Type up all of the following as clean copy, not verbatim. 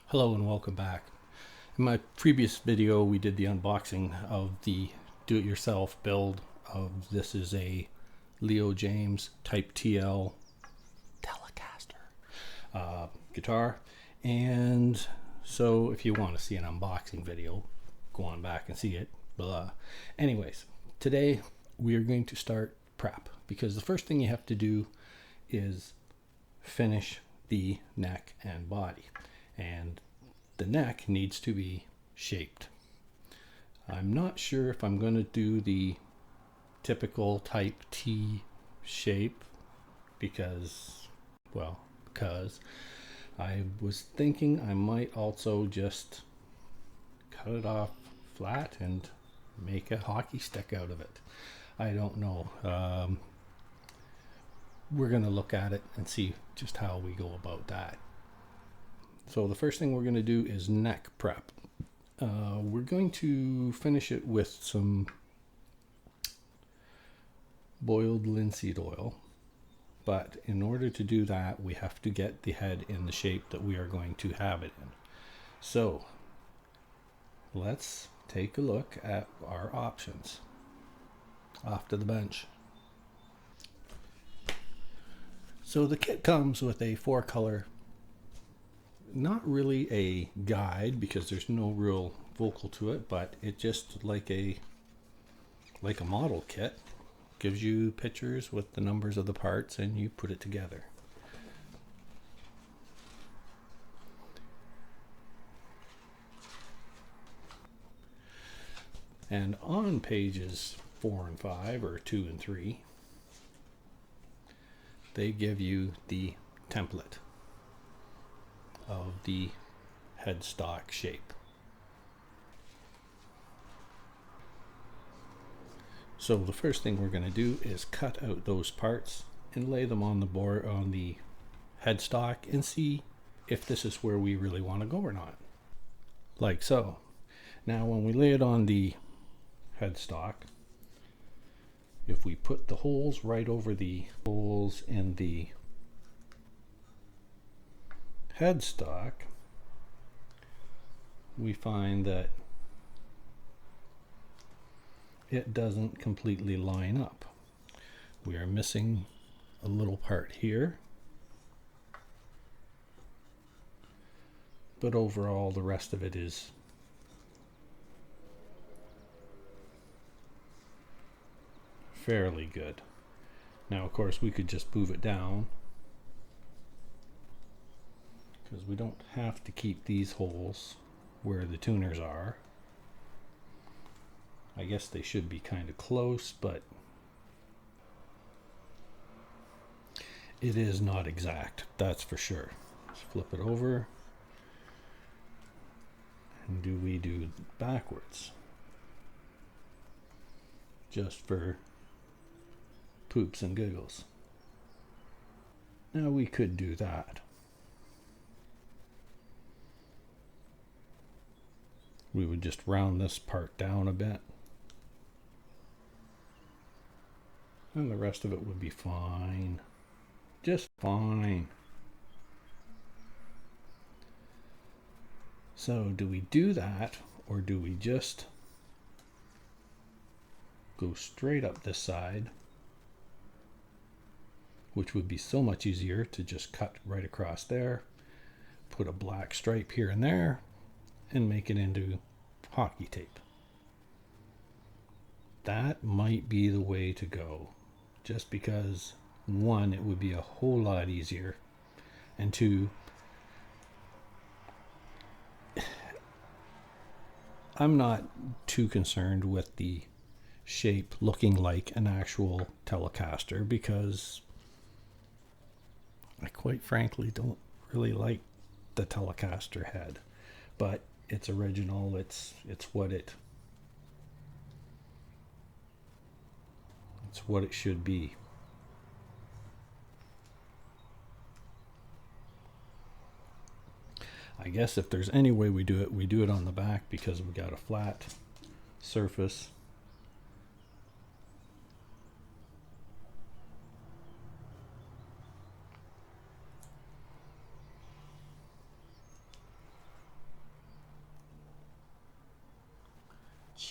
Hello and welcome back. In my previous video we did the unboxing of the do-it-yourself build of this is a Leo Jaymz Type TL Telecaster guitar, and so if you want to see an unboxing video, go on back and see it. Anyways, today we are going to start prep, because the first thing you have to do is finish the neck and body, and the neck needs to be shaped. I'm not sure if I'm going to do the typical type T shape because I was thinking I might also just cut it off flat and make a hockey stick out of it. I don't know. We're going to look at it and see just how we go about that. So the first thing we're going to do is neck prep. We're going to finish it with some boiled linseed oil, but in order to do that we have to get the head in the shape that we are going to have it in. So let's take a look at our options off to the bench. So the kit comes with a 4-color, not really a guide because there's no real vocal to it, but it just like a model kit, gives you pictures with the numbers of the parts and you put it together. And on pages 4 and 5, or 2 and 3, they give you the template of the headstock shape. So the first thing we're going to do is cut out those parts and lay them on the board on the headstock and see if this is where we really want to go or not. Like so. Now when we lay it on the headstock, if we put the holes right over the holes in the headstock, we find that it doesn't completely line up. We are missing a little part here, but overall the rest of it is fairly good. Now of course we could just move it down, because we don't have to keep these holes where the tuners are. I guess they should be kind of close, but it is not exact, that's for sure. Let's flip it over. And do we do backwards? Just for poops and giggles. Now we could do that. We would just round this part down a bit, and the rest of it would be fine. Just fine. So do we do that, or do we just go straight up this side, which would be so much easier to just cut right across there, put a black stripe here and there, and make it into hockey tape? That might be the way to go, just because one, it would be a whole lot easier, and two, I'm not too concerned with the shape looking like an actual Telecaster, because I quite frankly don't really like the Telecaster head, but it's original. It's what it should be. I guess if there's any way we do it on the back, because we got a flat surface.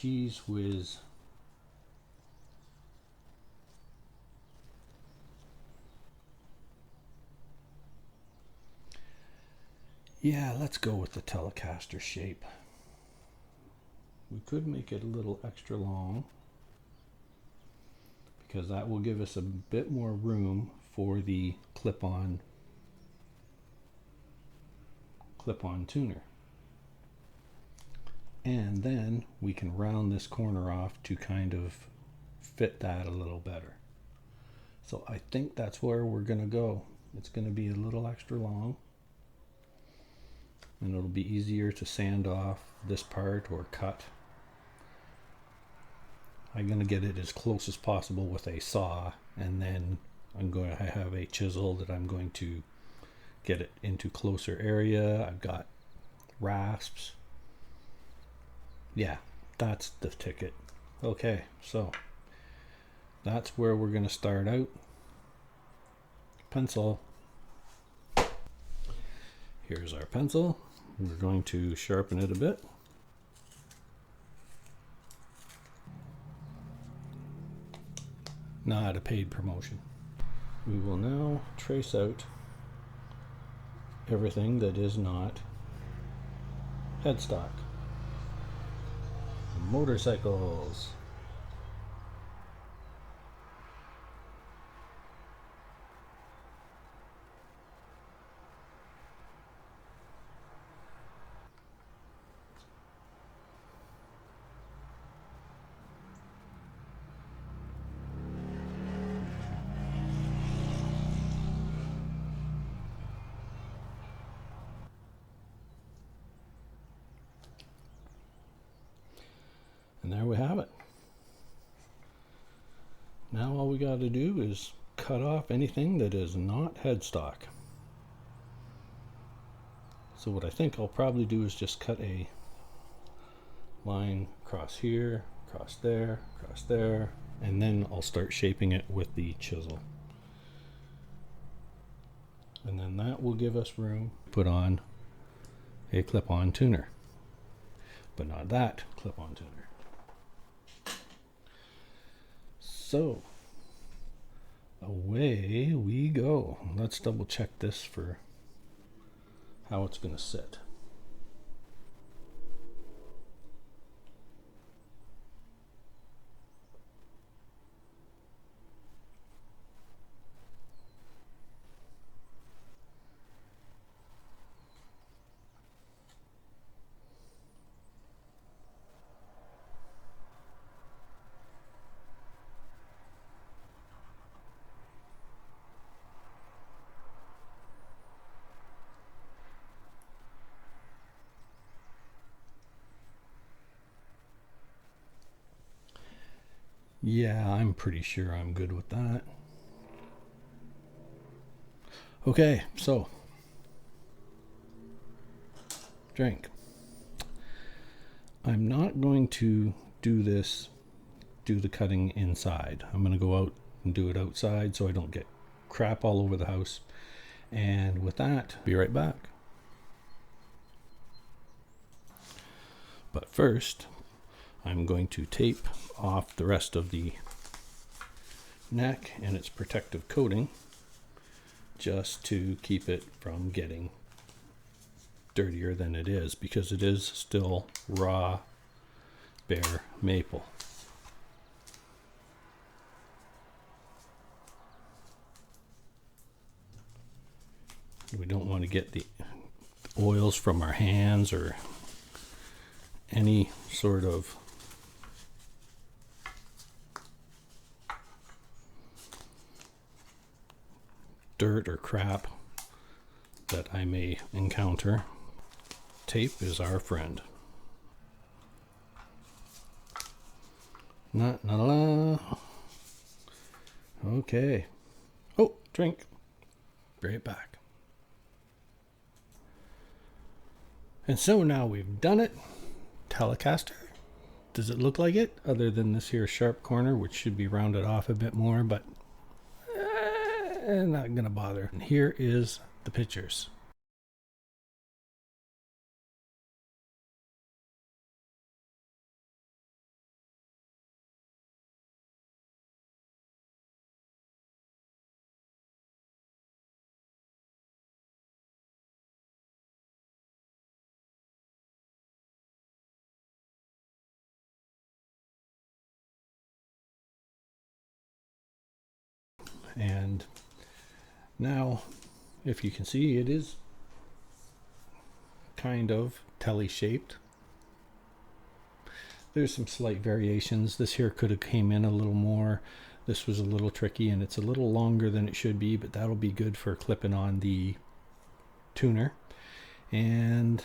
Cheese Whiz. Yeah, let's go with the Telecaster shape. We could make it a little extra long because that will give us a bit more room for the clip-on tuner. And then we can round this corner off to kind of fit that a little better. So I think that's where we're going to go. It's going to be a little extra long, and it'll be easier to sand off this part or cut. I'm going to get it as close as possible with a saw, and then I'm going to have a chisel that I'm going to get it into closer area. I've got rasps. Yeah, that's the ticket. Okay, so that's where we're going to start out. Pencil. Here's our pencil. We're going to sharpen it a bit. Not a paid promotion. We will now trace out everything that is not headstock. Motorcycles. And there we have it. Now all we got to do is cut off anything that is not headstock. So what I think I'll probably do is just cut a line across here, across there, and then I'll start shaping it with the chisel. And then that will give us room to put on a clip-on tuner, but not that clip-on tuner. So away we go. Let's double check this for how it's going to sit. Yeah, I'm pretty sure I'm good with that. Okay, so drink. I'm not going to do the cutting inside. I'm going to go out and do it outside so I don't get crap all over the house. And with that, be right back. But first, I'm going to tape off the rest of the neck and its protective coating just to keep it from getting dirtier than it is, because it is still raw bare maple. We don't want to get the oils from our hands or any sort of dirt or crap that I may encounter. Tape is our friend. La. Okay. Oh, drink. Be right back. And so now we've done it. Telecaster. Does it look like it? Other than this here sharp corner, which should be rounded off a bit more, but not gonna bother. And here is the pictures. And now, if you can see, it is kind of tele shaped. There's some slight variations. This here could have came in a little more. This was a little tricky, and it's a little longer than it should be, but that'll be good for clipping on the tuner. And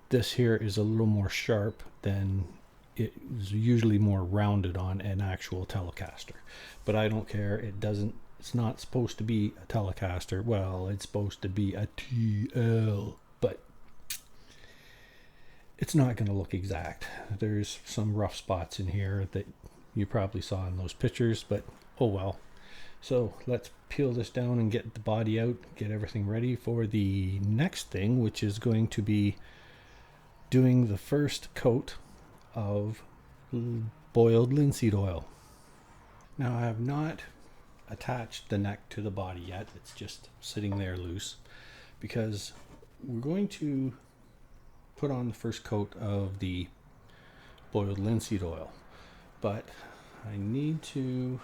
this here is a little more sharp than it is, usually more rounded on an actual Telecaster. But I don't care. It's not supposed to be a Telecaster. Well, it's supposed to be a TL, but it's not going to look exact. There's some rough spots in here that you probably saw in those pictures, but oh well. So let's peel this down and get the body out, get everything ready for the next thing, which is going to be doing the first coat of boiled linseed oil. Now I have not attached the neck to the body yet. It's just sitting there loose because we're going to put on the first coat of the boiled linseed oil, but I need to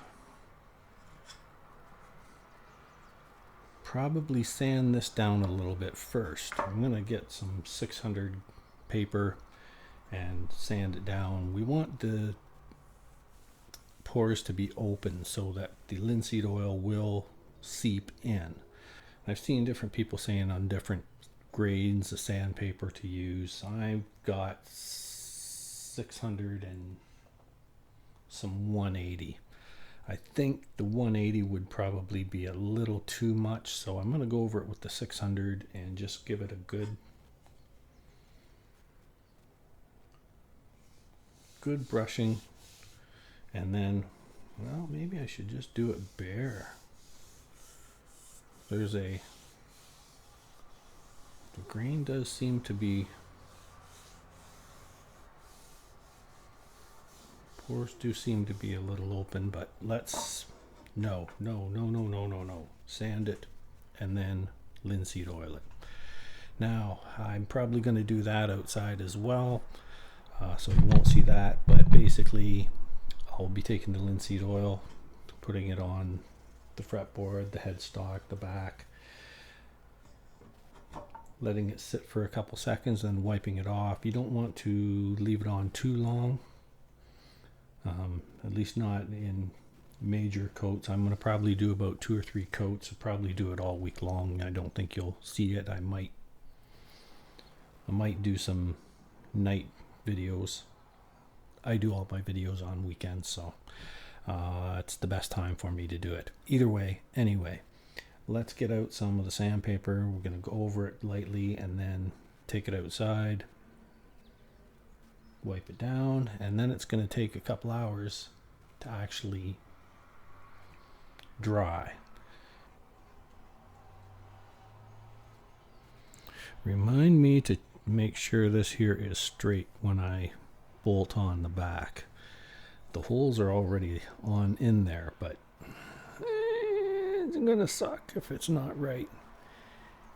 probably sand this down a little bit first. I'm going to get some 600 paper and sand it down. We want the pores to be open so that the linseed oil will seep in. I've seen different people saying on different grades of sandpaper to use. I've got 600 and some 180. I think the 180 would probably be a little too much, so I'm going to go over it with the 600 and just give it a good brushing. And then, well, maybe I should just do it bare. The grain does seem to be, pores do seem to be a little open, but let's, no. Sand it and then linseed oil it. Now, I'm probably going to do that outside as well, so you won't see that, but basically I'll be taking the linseed oil, putting it on the fretboard, the headstock, the back, letting it sit for a couple seconds and wiping it off. You don't want to leave it on too long, at least not in major coats. I'm going to probably do about 2 or 3 coats. I'll probably do it all week long. I don't think you'll see it. I might do some night videos. I do all my videos on weekends, so it's the best time for me to do it. Either way, anyway, let's get out some of the sandpaper. We're going to go over it lightly and then take it outside, wipe it down, and then it's going to take a couple hours to actually dry. Remind me to make sure this here is straight when I bolt on the back. The holes are already on in there, but it's gonna suck if it's not right.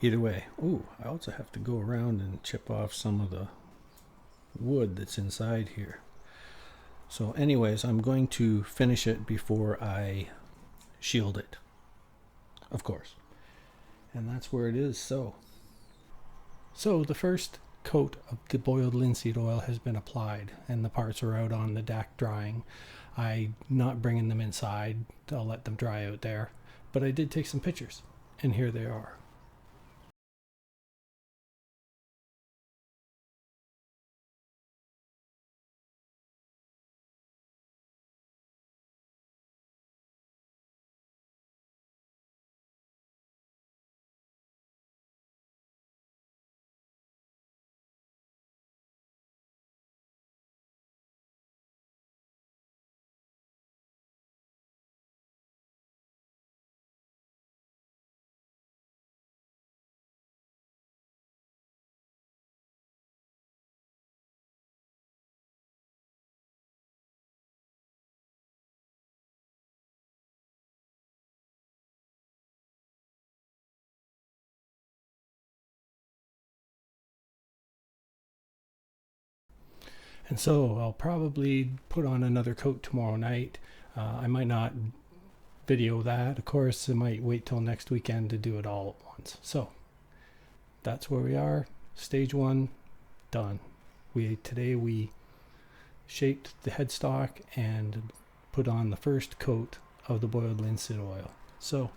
Either way. Ooh, I also have to go around and chip off some of the wood that's inside here. So anyways, I'm going to finish it before I shield it, of course. And that's where it is. So the first coat of the boiled linseed oil has been applied and the parts are out on the deck drying. I'm not bringing them inside. I'll let them dry out there. But I did take some pictures, and here they are. And so I'll probably put on another coat tomorrow night. I might not video that. Of course, I might wait till next weekend to do it all at once. So that's where we are. Stage 1 done. Today we shaped the headstock and put on the first coat of the boiled linseed oil. So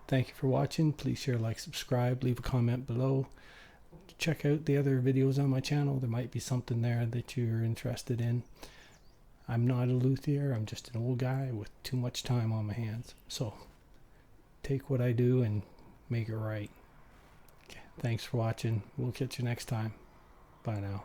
thank you for watching. Please share, like, subscribe, leave a comment below. Check out the other videos on my channel. There might be something there that you're interested in. I'm not a luthier. I'm just an old guy with too much time on my hands. So take what I do and make it right. Okay, thanks for watching. We'll catch you next time. Bye now.